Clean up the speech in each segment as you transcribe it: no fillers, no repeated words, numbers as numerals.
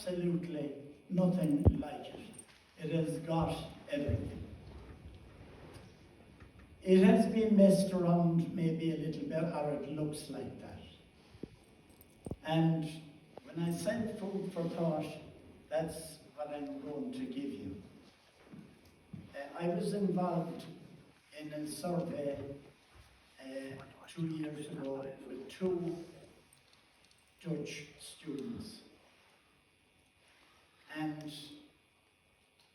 absolutely nothing like it. It has got everything. It has been messed around maybe a little bit, or it looks like that. And when I said food for thought, that's what I'm going to give you. I was involved in a survey 2 years ago with 2 Dutch students. And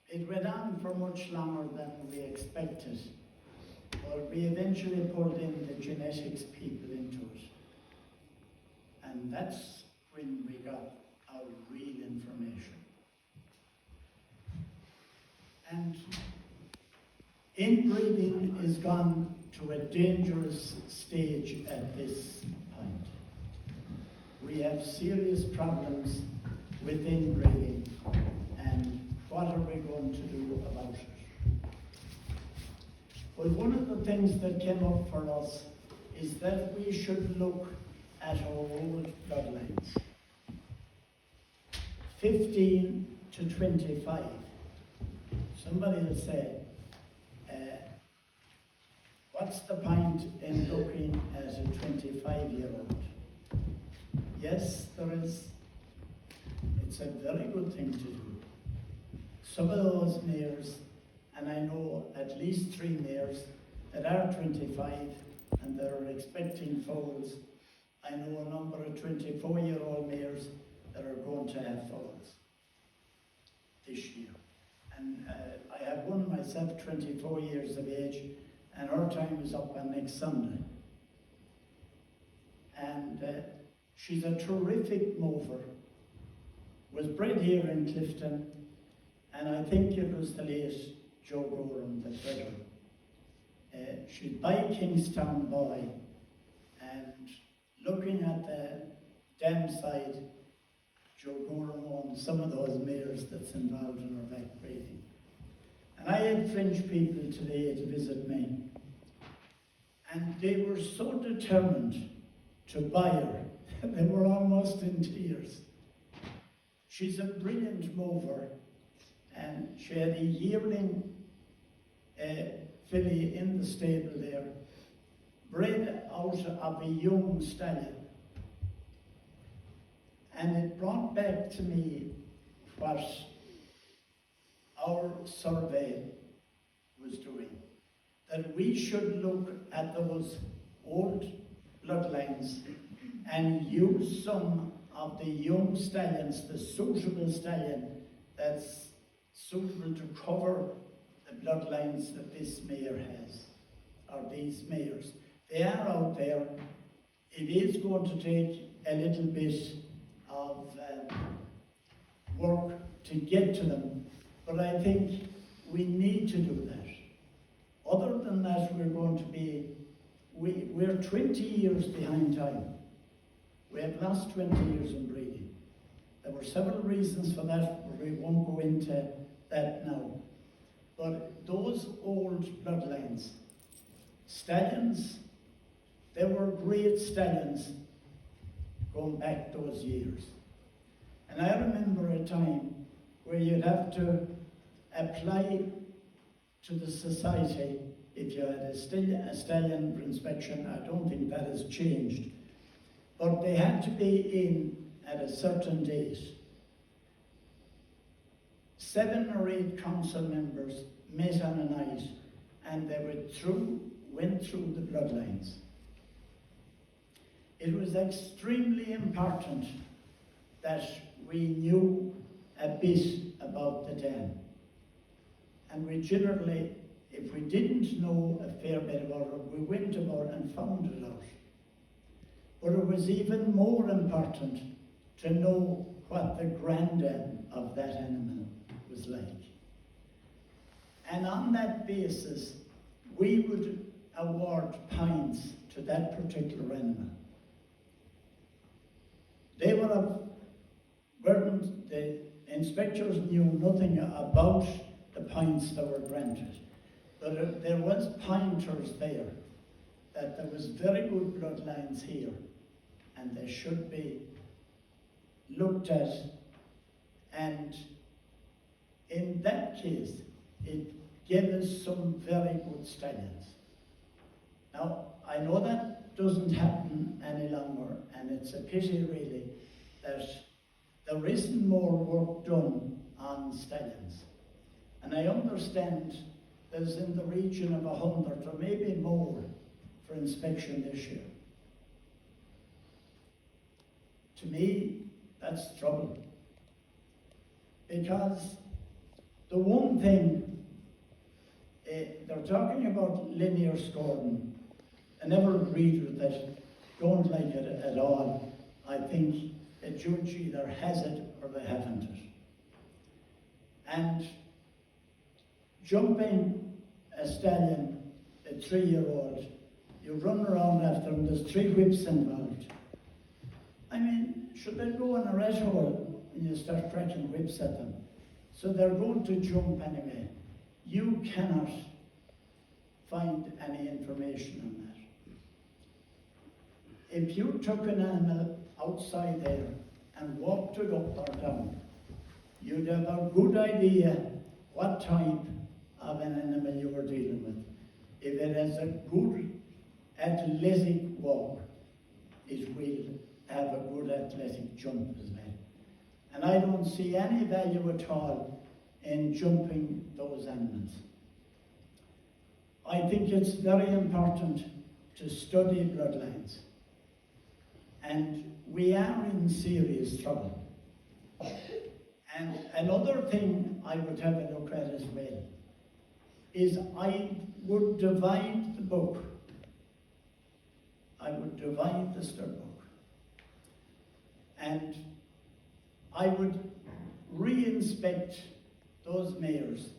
it went on for much longer than we expected. But we eventually pulled in the genetics people into it. And that's when we got our real information. And inbreeding is gone to a dangerous stage at this point. We have serious problems with inbreeding, and what are we going to do about it? Well, one of the things that came up for us is that we should look at our old bloodlines. 15 to 25. Somebody will say, what's the point in looking at a 25-year-old? Yes, there is. It's a very good thing to do. Some of those mares, and I know at least 3 mares that are 25 and that are expecting foals. I know a number of 24-year-old mares that are going to have foals this year. And I have one myself, 24 years of age, and her time is up on next Sunday. And she's a terrific mover. Was bred here in Clifden, and I think it was the late Joe Gorham that bred her. She's by Kingstown Boy, and looking at the dam side, Joe Gorham owns some of those mares that's involved in her back breeding. And I had French people today to visit me, and they were so determined to buy her, they were almost in tears. She's a brilliant mover, and she had a yearling filly in the stable there, bred out of a young stallion. And it brought back to me what our survey was doing, that we should look at those old bloodlines and use some of the young stallions, the suitable stallion that's suitable to cover the bloodlines that this mare has, or these mares. They are out there. It is going to take a little bit of work to get to them, but I think we need to do that. Other than that, we're 20 years behind time. We have lost 20 years in breeding. There were several reasons for that, but we won't go into that now. But those old bloodlines, stallions, they were great stallions going back those years. And I remember a time where you'd have to apply to the society if you had a stallion for inspection. I don't think that has changed. But they had to be in at a certain date. 7 or 8 council members met on a night, and they went through the bloodlines. It was extremely important that we knew a bit about the dam. And we generally, if we didn't know a fair bit about it, we went about and found it out. But it was even more important to know what the granddam of that animal was like. And on that basis, we would award points to that particular animal. They the inspectors knew nothing about the points that were granted. But there was pointers there, that there was very good bloodlines here, and they should be looked at And in that case, it gave us some very good stallions. Now, I know that doesn't happen any longer, and it's a pity really that there isn't more work done on stallions. And I understand there's in the region of 100 or maybe more for inspection this year. To me, that's trouble. Because the one thing, they're talking about linear scoring. I never agreed with that, don't like it at all. I think a judge either has it or they haven't it. And jumping a stallion, a 3-year-old, you run around after them, there's 3 whips involved. I mean, should they go in a rat hole when you start cracking whips at them? So they're going to jump anyway. You cannot find any information on that. If you took an animal outside there and walked it up or down, you'd have a good idea what type of an animal you were dealing with. If it has a good athletic walk, it will have a good athletic jump as well. And I don't see any value at all in jumping those animals. I think it's very important to study bloodlines. And we are in serious trouble. And another thing I would have a look at as well is I would divide the book. I would divide the stud book. And I would re-inspect those mares,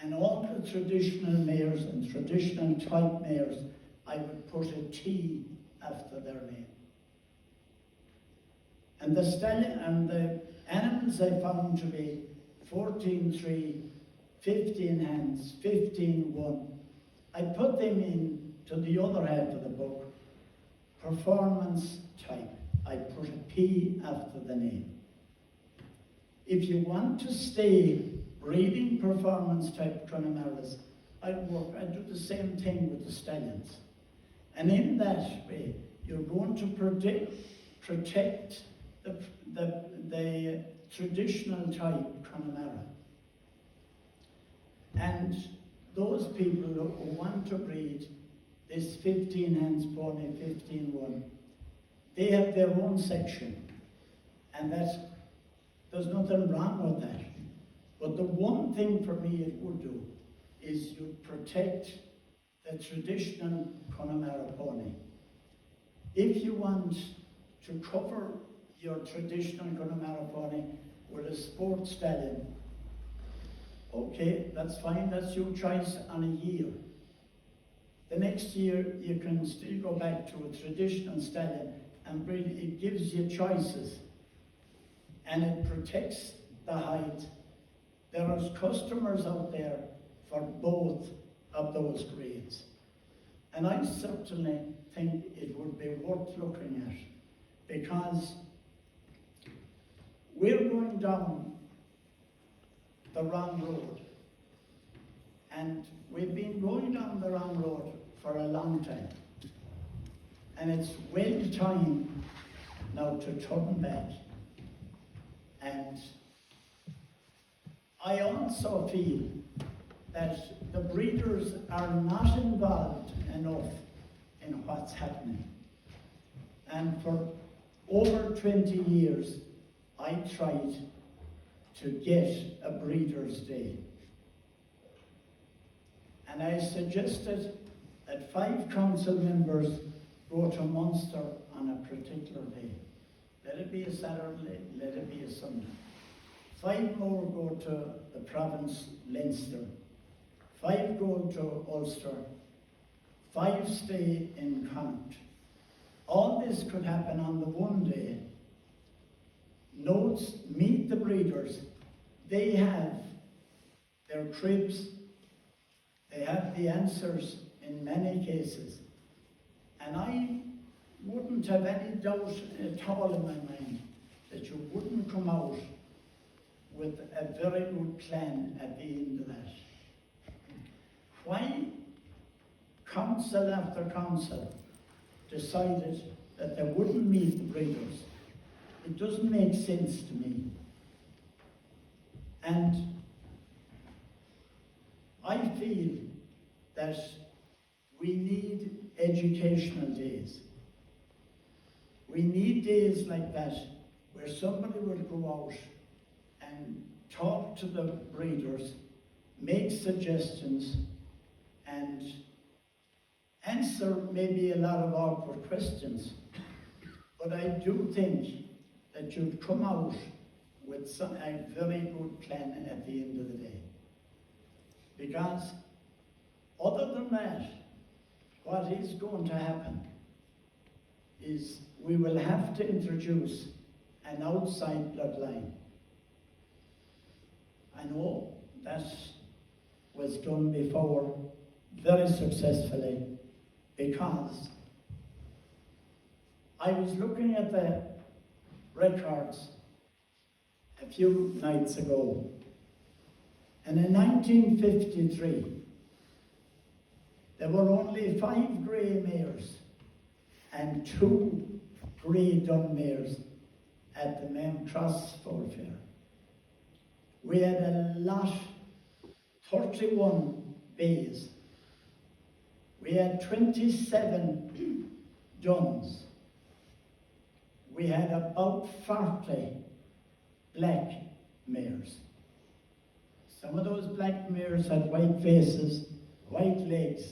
and all the traditional mares and traditional type mares, I would put a T after their name. And the stallion and the animals I found to be 14-3, 15 hands, 15-1, I put them in to the other half of the book, performance type. I put a P after the name. If you want to stay breeding performance type Connemara's, I do the same thing with the stallions. And in that way, you're going to protect the traditional type Connemara. And those people who want to breed this 15 hands pony, 15-1, they have their own section. And there's nothing wrong with that. But the one thing for me it would do is you protect the traditional Connemara pony. If you want to cover your traditional Connemara pony with a sports stallion, okay, that's fine, that's your choice on a year. The next year you can still go back to a traditional stallion and breed. It gives you choices and it protects the height. There are customers out there for both of those grades. And I certainly think it would be worth looking at, because we're going down the wrong road. And we've been going down the wrong road for a long time. And it's well time now to turn back. And I also feel that the breeders are not involved enough in what's happening. And for over 20 years, I tried to get a breeder's day. And I suggested that 5 council members go to Munster on a particular day. Let it be a Saturday, let it be a Sunday. 5 more go to the province Leinster. 5 go to Ulster. 5 stay in Connacht. All this could happen on the one day. Notes, meet the breeders. They have their cribs. They have the answers in many cases. And I wouldn't have any doubt at all in my mind that you wouldn't come out a very good plan at the end of that. Why council after council decided that they wouldn't meet the breeders, it doesn't make sense to me. And I feel that we need educational days. We need days like that where somebody will go out and talk to the breeders, make suggestions, and answer maybe a lot of awkward questions. But I do think that you'd come out with a very good plan at the end of the day. Because other than that, what is going to happen is we will have to introduce an outside bloodline. I know that was done before very successfully, because I was looking at the records a few nights ago, and in 1953 there were only 5 grey mares and 2 grey dun mares at the main cross foal fair. We had a lot, 31 bays. We had 27 duns. We had about 40 black mares. Some of those black mares had white faces, white legs,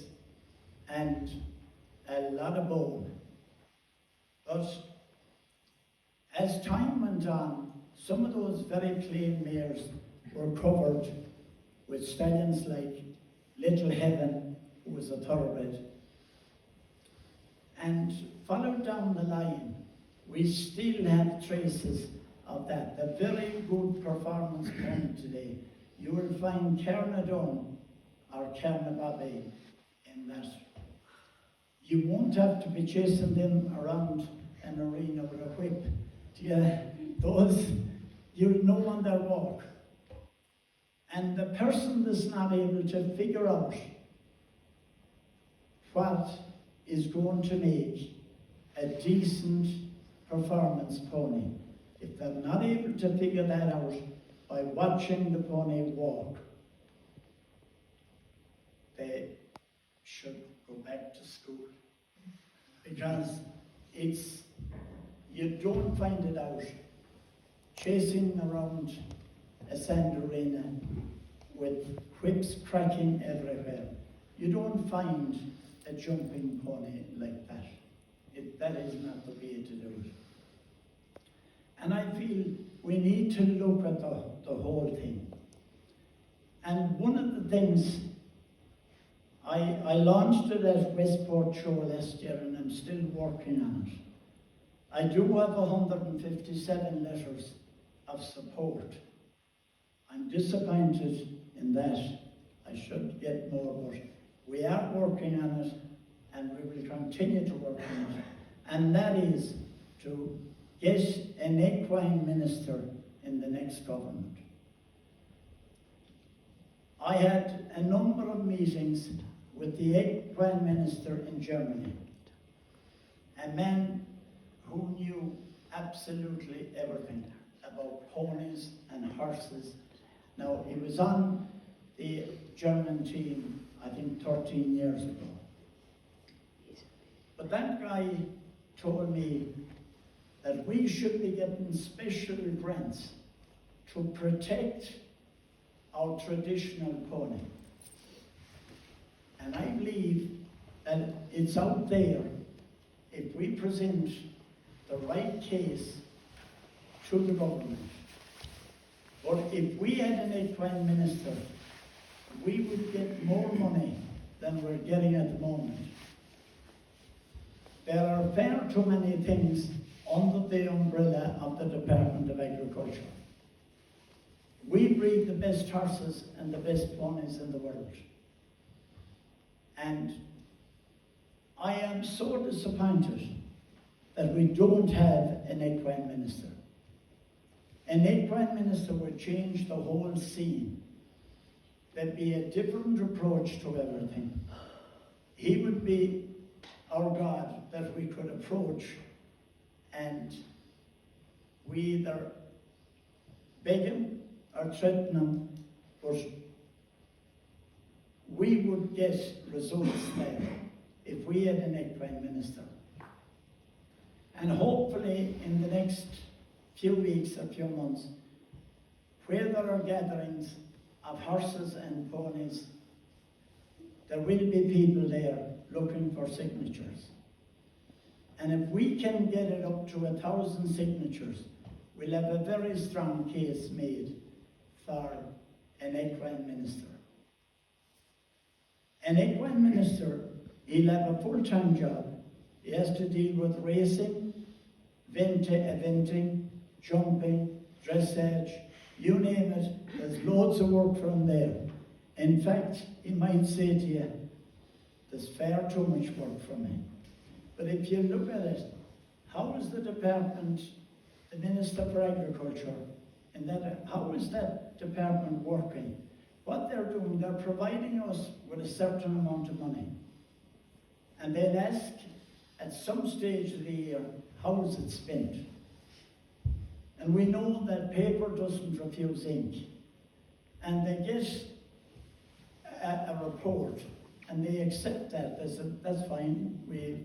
and a lot of bone. But as time went on, some of those very plain mares were covered with stallions like Little Heaven, who was a thoroughbred. And followed down the line, we still have traces of that. The very good performance pony today. You will find Cernadon or Cernababby in that. You won't have to be chasing them around an arena with a whip. Those, you'll know on their walk. And the person that's not able to figure out what is going to make a decent performance pony, if they're not able to figure that out by watching the pony walk, they should go back to school. Because you don't find it out chasing around a sand arena with whips cracking everywhere. You don't find a jumping pony like that. That is not the way to do it. And I feel we need to look at the whole thing. And one of the things, I launched it at Westport Show last year, and I'm still working on it. I do have 157 letters of support. I'm disappointed in that. I should get more, but we are working on it, and we will continue to work on it. And that is to get an equine minister in the next government. I had a number of meetings with the equine minister in Germany, a man who knew absolutely everything about ponies and horses. Now, he was on the German team, I think 13 years ago. But that guy told me that we should be getting special grants to protect our traditional pony. And I believe that it's out there if we present the right case to the government. But if we had an equine minister, we would get more money than we're getting at the moment. There are far too many things under the umbrella of the Department of Agriculture. We breed the best horses and the best ponies in the world. And I am so disappointed that we don't have an equine minister. An equine minister would change the whole scene. There'd be a different approach to everything. He would be our God that we could approach, and we either beg him or threaten him, but we would get results there if we had an equine minister. And hopefully in the next few weeks or few months, where there are gatherings of horses and ponies, there will be people there looking for signatures. And if we can get it up to 1,000 signatures, we'll have a very strong case made for an equine minister. An equine minister, he'll have a full-time job. He has to deal with racing, eventing, jumping, dressage, you name it. There's loads of work for him there. In fact, he might say to you, there's far too much work for me. But if you look at it, how is the department, the Minister for Agriculture, and how is that department working? What they're doing, they're providing us with a certain amount of money. And they'll ask at some stage of the year, how is it spent? And we know that paper doesn't refuse ink. And they get a report, and they accept that. They said, that's fine,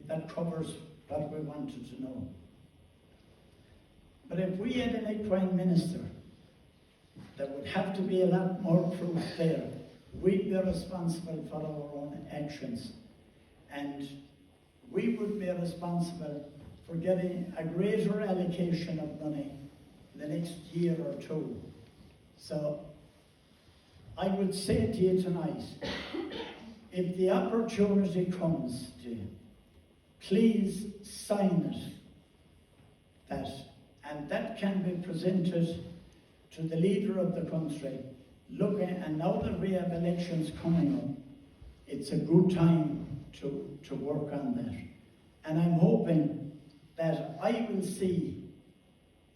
that covers what we wanted to know. But if we had an equine minister, there would have to be a lot more proof there. We'd be responsible for our own actions. And we would be responsible for getting a greater allocation of money in the next year or two. So I would say to you tonight, if the opportunity comes to you, please sign it, and that can be presented to the leader of the country. Look, and now that we have elections coming up, it's a good time to work on that. And I'm hoping that I will see,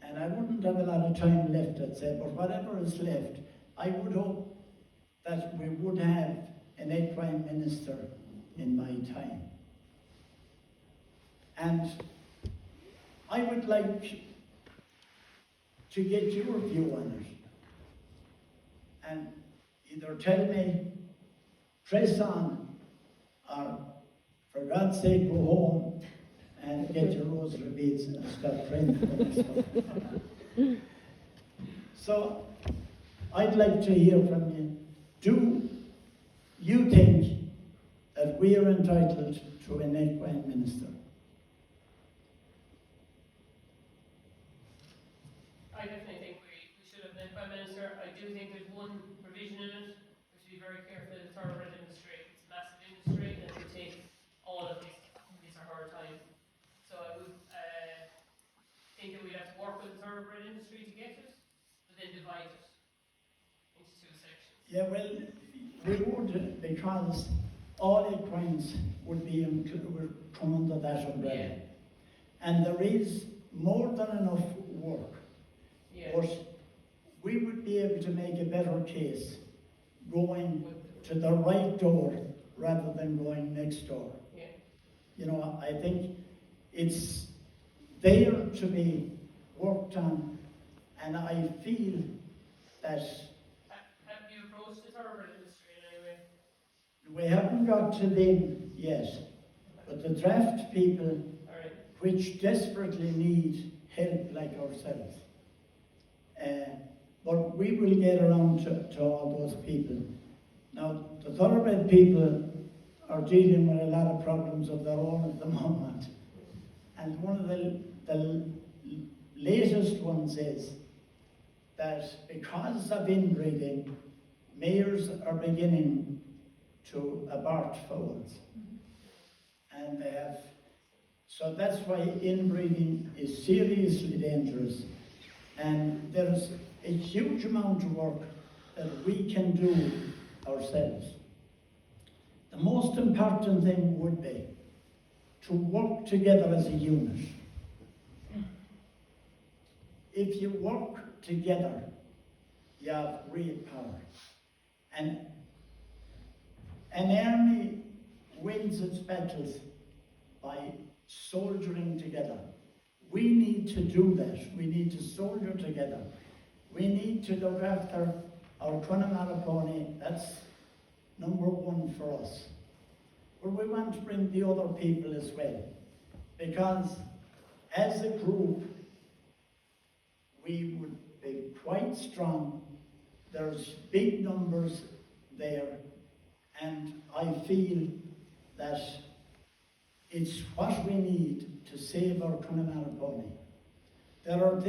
and I wouldn't have a lot of time left, I'd say, but whatever is left, I would hope that we would have an equine minister in my time. And I would like to get your view on it. And either tell me, press on, or for God's sake, go home and get your rosary beads and start praying for this. So, I'd like to hear from you. Do you think that we are entitled to an equine minister? I definitely think we should have an equine minister. I do think there's one provision in it. We have to be very careful of the thoroughbred industry. It's a massive industry and it will take all of these are hard times. So I would think that we'd have to work with the thoroughbred industry to get it, but then divide it into two sections. Yeah, well, we would, because all equines would come under that umbrella. Yeah. And there is more than enough work. Yeah. But we would be able to make a better case going to the right door rather than going next door. Yeah. You know, I think it's there to be worked on, and I feel that Have you approached the thoroughbred industry in any way? we haven't got to them yet, but the draft people, All right. which desperately need help like ourselves, but we will get around to all those people. Now, the thoroughbred people are dealing with a lot of problems of their own at the moment. And one of the latest ones is that because of inbreeding, mayors are beginning to abort foals. And they have, so that's why inbreeding is seriously dangerous. And there's a huge amount of work that we can do ourselves. The most important thing would be to work together as a unit. If you work together, you have great power. And an army wins its battles by soldiering together. We need to do that. We need to soldier together. We need to look after our Canavan pony. That's number one for us. But we want to bring the other people as well, because as a group, we would be quite strong. There's big numbers there, and I feel that it's what we need to save our Canavan pony. There are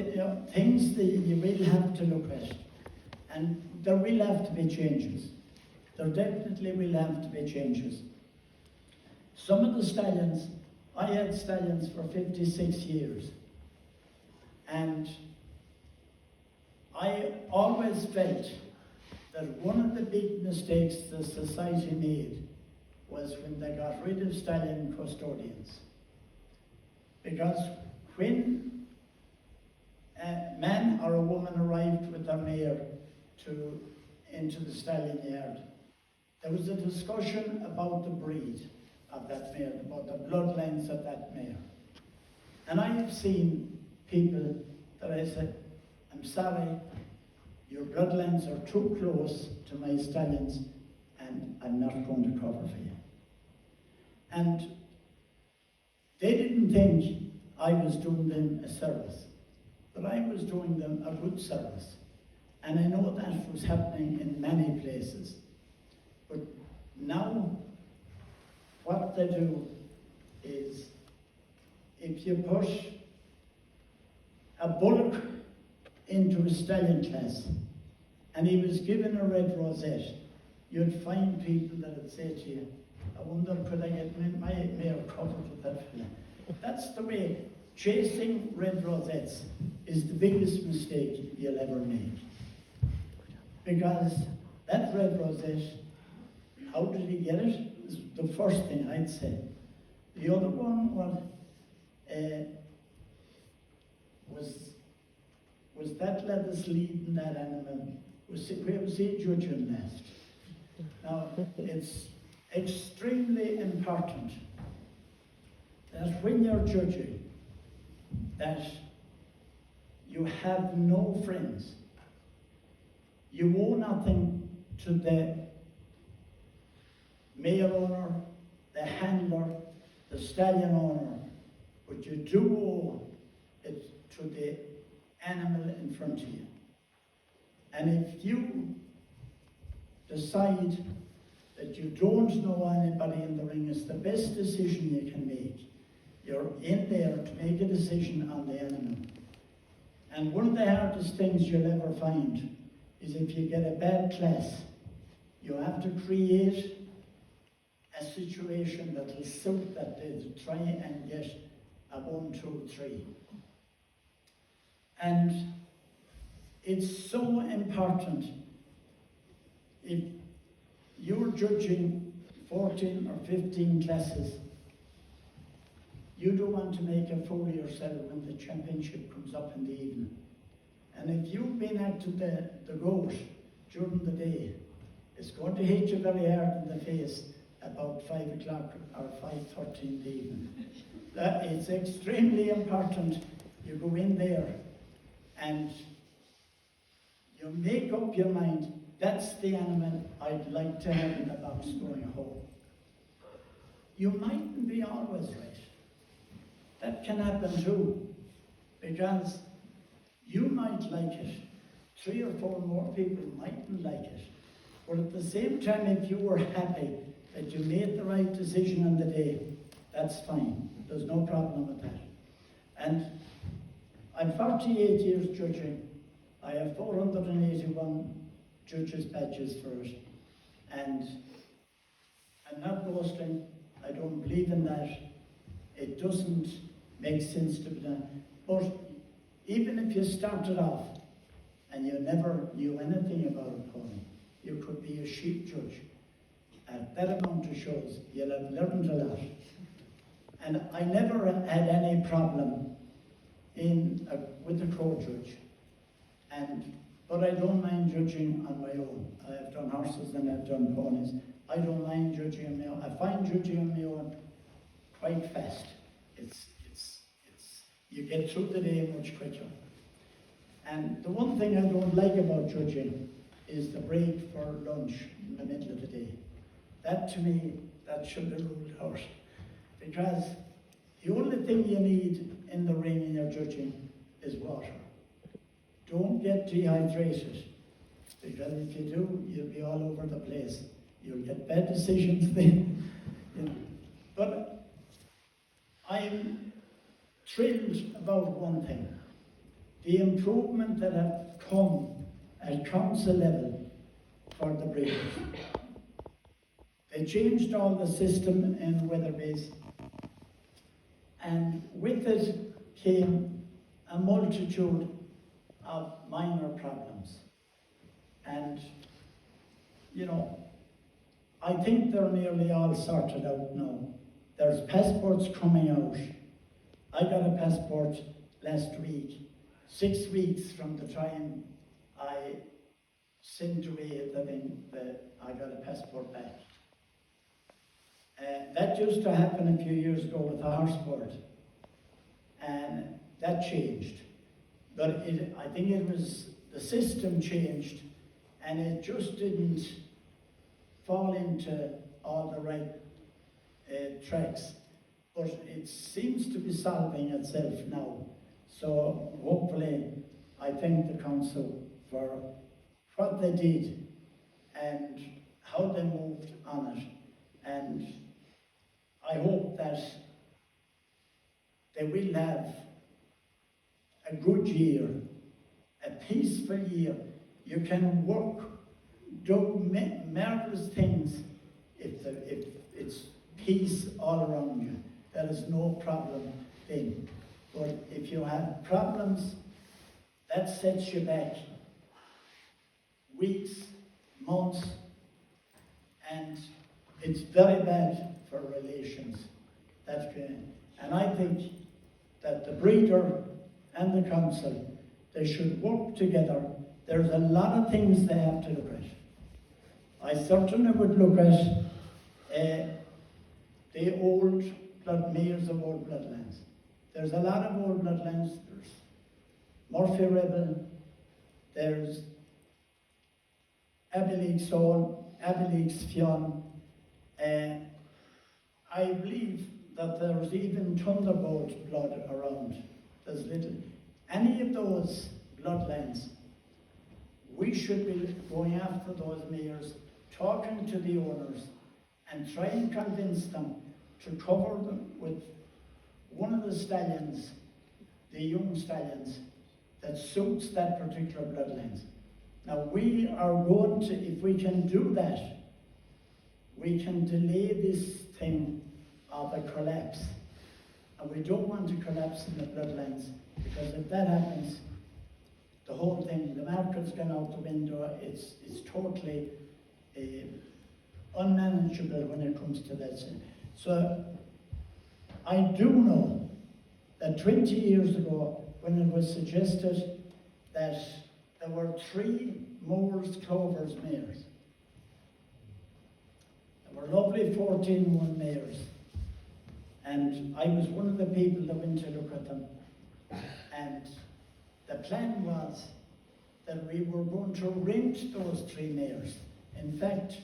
things that you will have to look at, and there will have to be changes. There definitely will have to be changes. Some of the stallions, I had stallions for 56 years, and I always felt that one of the big mistakes the society made was when they got rid of stallion custodians. Because when a man or a woman arrived with their mare into the stallion yard, there was a discussion about the breed of that mare, about the bloodlines of that mare. And I have seen people that I said, I'm sorry, your bloodlines are too close to my stallions, and I'm not going to cover for you. And they didn't think I was doing them a service, but I was doing them a good service. And I know that was happening in many places. But now, what they do is, if you push a bullock into a stallion class, and he was given a red rosette, you'd find people that would say to you, I wonder, could I get my mare covered with that fella? That's the way. Chasing red rosettes is the biggest mistake you'll ever make. Because that red rosette, how did he get it? Is the first thing I'd say. The other one was that lad that's leading that animal, where was he judging last? Now, it's extremely important that when you're judging, that you have no friends. You owe nothing to the mare owner, the handler, the stallion owner, but you do owe it to the animal in front of you. And if you decide that you don't know anybody in the ring, it's the best decision you can make. You're in there to make a decision on the animal. And one of the hardest things you'll ever find is if you get a bad class, you have to create a situation that will suit that day to try and get a 1, 2, 3. And it's so important. If you're judging 14 or 15 classes, you don't want to make a fool of yourself when the championship comes up in the evening. And if you've been out to the goat during the day, it's going to hit you very hard in the face about 5 o'clock or 5:30 in the evening. It's extremely important you go in there and you make up your mind, that's the animal I'd like to have in the box going home. You mightn't be always right. That can happen too, because you might like it. 3 or 4 more people mightn't like it. But at the same time, if you were happy that you made the right decision on the day, that's fine. There's no problem with that. And I'm 48 years judging. I have 481 judges' badges for it. And I'm not boasting. I don't believe in that. It doesn't make sense to be done. But even if you started off and you never knew anything about a pony, you could be a sheep judge. At that amount of shows, you'll have learned a lot. And I never had any problem with the crow judge. But I don't mind judging on my own. I have done horses and I've done ponies. I don't mind judging on my own. I find judging on my own quite fast. You get through the day much quicker. And the one thing I don't like about judging is the break for lunch in the middle of the day. That to me, that should be ruled out. Because the only thing you need in the ring in your judging is water. Don't get dehydrated, because if you do, you'll be all over the place. You'll get bad decisions then. But I'm thrilled about one thing. The improvement that have come at council level for the breeders. They changed all the system in Weatherbase, and with it came a multitude of minor problems. And, I think they're nearly all sorted out now. There's passports coming out. I got a passport last week, 6 weeks from the time I sent away I got a passport back. That used to happen a few years ago with the horse board, and that changed. But I think it was the system changed, and it just didn't fall into all the right tracks. But it seems to be solving itself now. So hopefully, I thank the council for what they did and how they moved on it. And I hope that they will have a good year, a peaceful year. You can work, do marvelous things if it's peace all around you. There is no problem then. But if you have problems, that sets you back weeks, months, and it's very bad for relations. And I think that the breeder and the council, they should work together. There's a lot of things they have to look at. I certainly would look at the old mayors of old bloodlands. There's a lot of old bloodlands. There's Murphy Rebel, there's Abbelig's Soul, Abbelig's Fionn. I believe that there's even Thunderbolt blood around. There's little. Any of those bloodlines, we should be going after those mayors, talking to the owners, and trying to convince them to cover them with one of the stallions, the young stallions, that suits that particular bloodlines. Now we are going to, if we can do that, we can delay this thing of a collapse. And we don't want to collapse in the bloodlines, because if that happens, the whole thing, the market's gone out the window. It's totally unmanageable when it comes to that. So I do know that 20 years ago, when it was suggested that there were 3 Moors Clovers mares, there were lovely 14-1 mares, and I was one of the people that went to look at them. And the plan was that we were going to rent those 3 mares. In fact,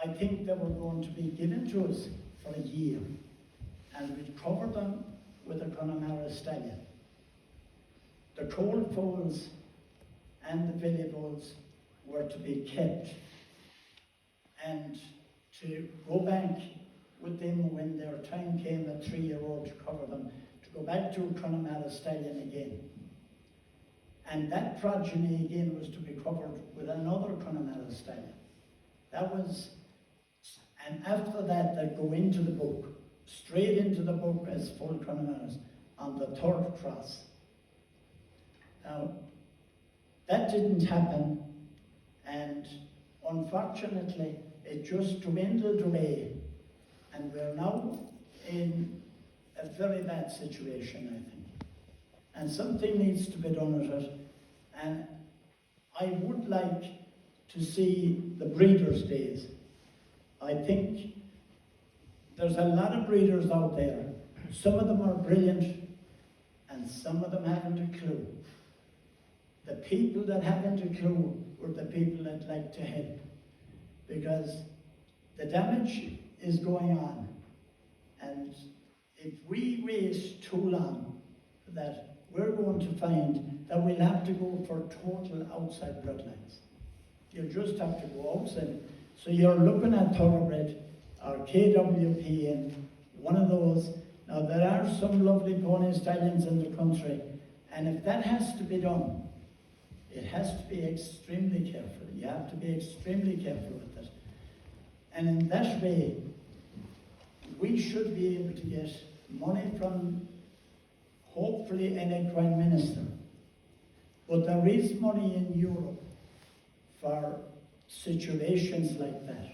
I think they were going to be given to us for a year, and we'd cover them with a Connemara stallion. The cold foals and the filly foals were to be kept, and to go back with them when their time came, a 3-year-old, to cover them, to go back to a Connemara stallion again. And that progeny again was to be covered with another Connemara stallion. That was, and after that, they'd go into the book, straight into the book as full Connemaras on the 3rd cross. Now, that didn't happen, and unfortunately, it just dwindled away, and we're now in a very bad situation, I think. And something needs to be done with it, And I would like to see the breeders' days. I think there's a lot of breeders out there. Some of them are brilliant, and some of them haven't a clue. The people that haven't a clue were the people that like to help, because the damage is going on, and if we wait too long for that, we're going to find that we'll have to go for total outside bloodlines. You just have to go outside. So you're looking at thoroughbred or KWP and one of those. Now there are some lovely pony stallions in the country, and if that has to be done, it has to be extremely careful. You have to be extremely careful with it. And in that way, we should be able to get money from hopefully any Prime Minister. But there is money in Europe for situations like that.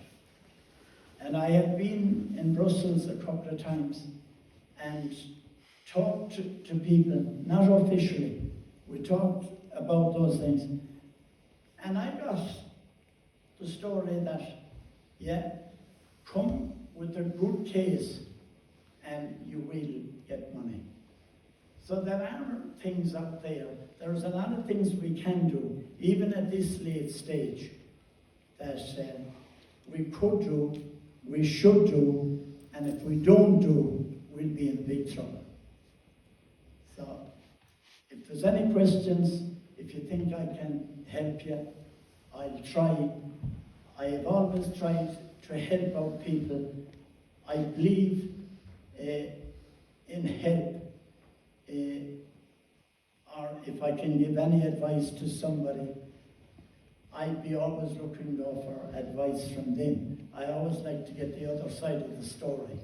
And I have been in Brussels a couple of times and talked to people, not officially. We talked about those things. And I got the story that, yeah, come with a good case and you will get money. So there are things out there. There's a lot of things we can do, even at this late stage, that we could do, we should do, and if we don't do, we'll be in big trouble. So, if there's any questions, if you think I can help you, I'll try. I have always tried to help out people. I believe in help. Or if I can give any advice to somebody, I'd be always looking for advice from them. I always like to get the other side of the story.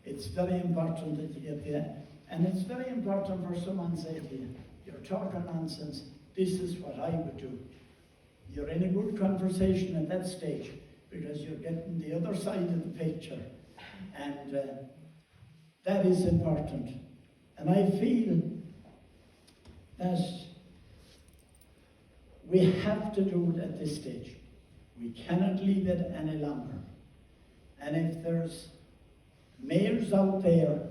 It's very important that you get the, and it's very important for someone to say to you, you're talking nonsense, this is what I would do. You're in a good conversation at that stage because you're getting the other side of the picture. And that is important. And I feel that we have to do it at this stage. We cannot leave it any longer. And if there's mayors out there,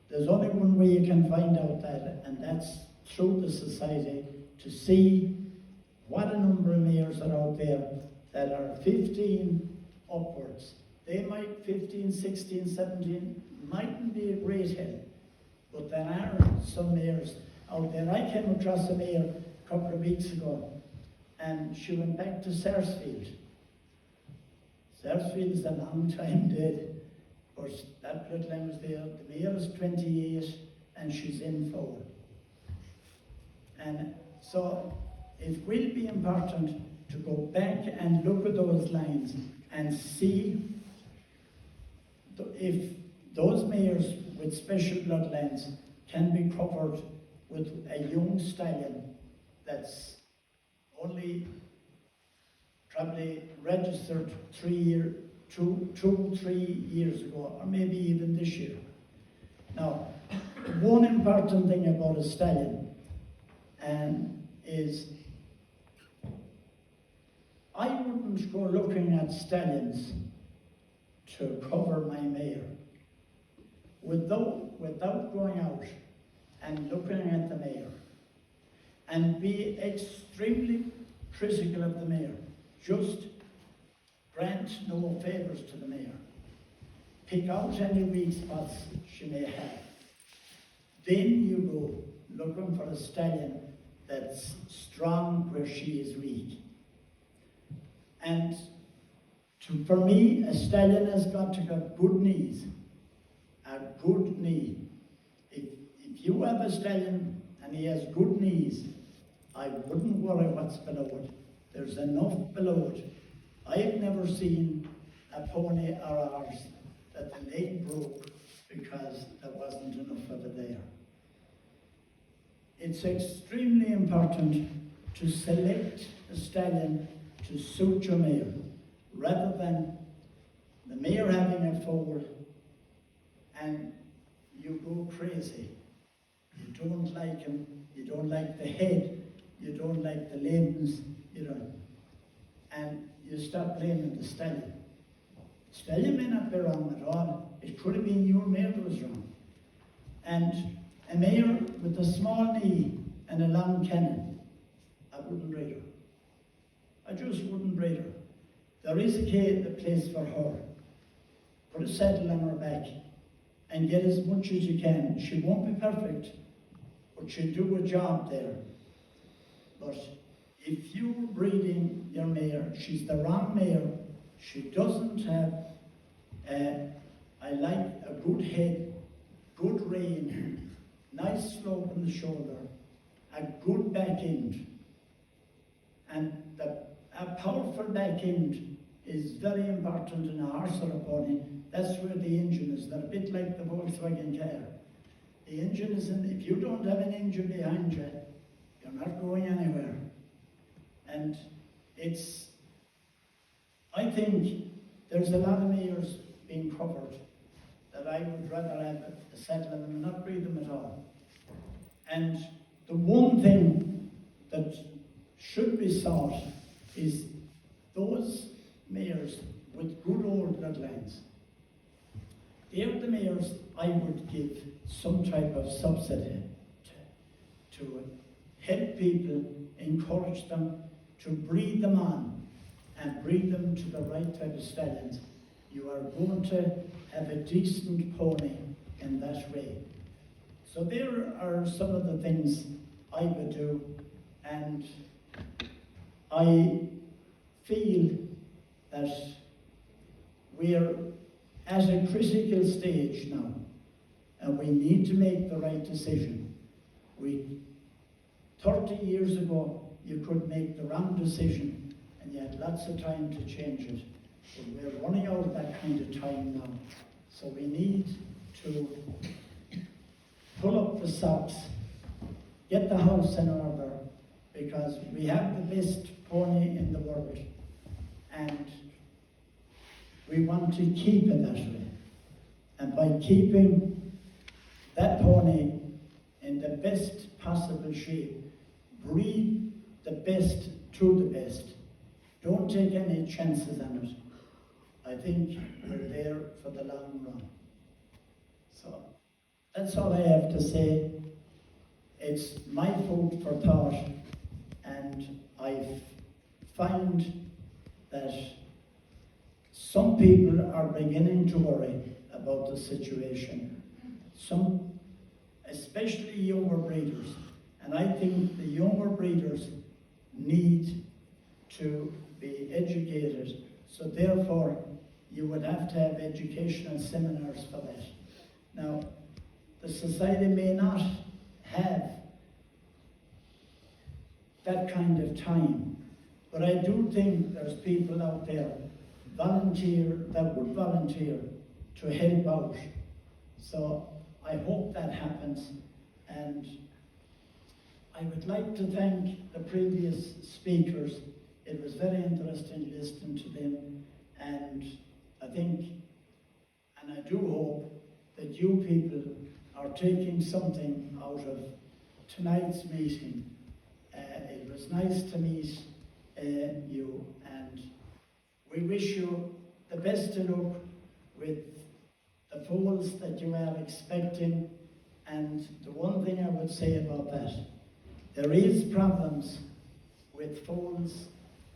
there's only one way you can find out that, and that's through the society, to see what a number of mayors are out there that are 15 upwards. They might 15, 16, 17, mightn't be a great help, but there are some mayors out there. I came across a mayor a couple of weeks ago, and she went back to Sarsfield. Sarsfield is a long time dead, but that bloodline was there. The mayor is 28, and she's in 4. And so it will be important to go back and look at those lines and see if those mayors with special bloodlines can be covered with a young stallion that's only probably registered 3 years ago, or maybe even this year. Now, one important thing about a stallion is I wouldn't go looking at stallions to cover my mare without going out and looking at the mare and be extremely critical of the mare. Just grant no favours to the mare. Pick out any weak spots she may have. Then you go looking for a stallion that's strong where she is weak. And for me, a stallion has got to have good knees. A good knee. If you have a stallion and he has good knees, I wouldn't worry what's below it. There's enough below it. I have never seen a pony or a horse that the leg broke because there wasn't enough of it there. It's extremely important to select a stallion to suit your mare, rather than the mare having a foal and you go crazy. You don't like him, you don't like the head, you don't like the labels, you know, and you start blaming the stallion. Stallion may not be wrong at all. It could have been your mare that was wrong. And a mare with a small knee and a long cannon, I wouldn't breed her. I just wouldn't breed her. There is a place for her. Put a saddle on her back and get as much as you can. She won't be perfect, but she'll do a job there. But if you're breeding your mare, she's the wrong mare. She doesn't have, I like a good head, good rein, nice slope in the shoulder, a good back end. And a powerful back end is very important in a horse or a pony. That's where the engine is. They're a bit like the Volkswagen car. The engine is in, if you don't have an engine behind you, you're not going anywhere. And I think there's a lot of mares being covered that I would rather have a saddle and not breed them at all. And the one thing that should be sought is those mares with good old bloodlines. They're the mares I would give some type of subsidy to help people, encourage them to breed them on and breed them to the right type of stallions. You are going to have a decent pony in that way. So there are some of the things I would do, and I feel that we're at a critical stage now, and we need to make the right decision. 30 years ago, you could make the wrong decision, and you had lots of time to change it. But we're running out of that kind of time now. So we need to pull up the socks, get the house in order, because we have the best pony in the world, and we want to keep it that way. And by keeping that pony in the best possible shape, breed the best to the best. Don't take any chances on it. I think we're there for the long run. So that's all I have to say. It's my food for thought, and I find that some people are beginning to worry about the situation. Some, especially younger breeders. And I think the younger breeders need to be educated. So therefore, you would have to have educational seminars for that. Now, the society may not have that kind of time, but I do think there's people out there that would volunteer to help out. So I hope that happens, and I would like to thank the previous speakers. It was very interesting listening to them, and I think, and I do hope that you people are taking something out of tonight's meeting. It was nice to meet you, and we wish you the best of luck with the foals that you are expecting. And the one thing I would say about that, there is problems with foals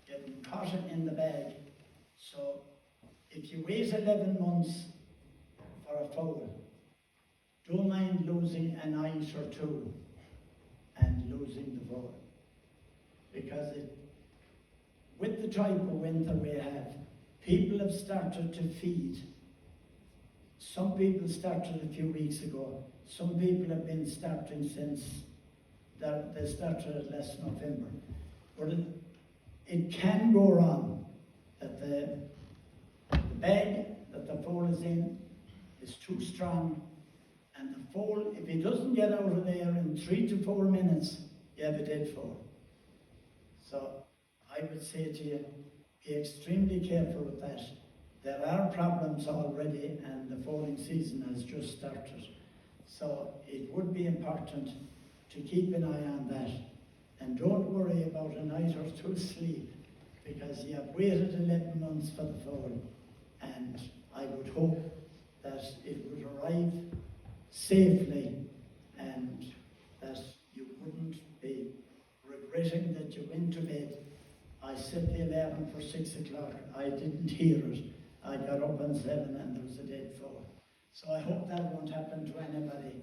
getting caught in the bag. So if you wait 11 months for a foal, don't mind losing a night or two and losing the foal. Because with the type of winter we have, people have started to feed. Some people started a few weeks ago. Some people have been starting since they started last November. But it can go wrong that the bag that the foal is in is too strong, and the foal, if he doesn't get out of there in 3 to 4 minutes, you have a dead foal. So I would say to you, be extremely careful with that. There are problems already, and the foaling season has just started. So it would be important to keep an eye on that. And don't worry about a night or two sleep, because you have waited 11 months for the foal, and I would hope that it would arrive safely and that you wouldn't be regretting that you went to bed. I set the alarm for 6 o'clock. I didn't hear it. I got up at 7 and there was a dead foal. So I hope that won't happen to anybody.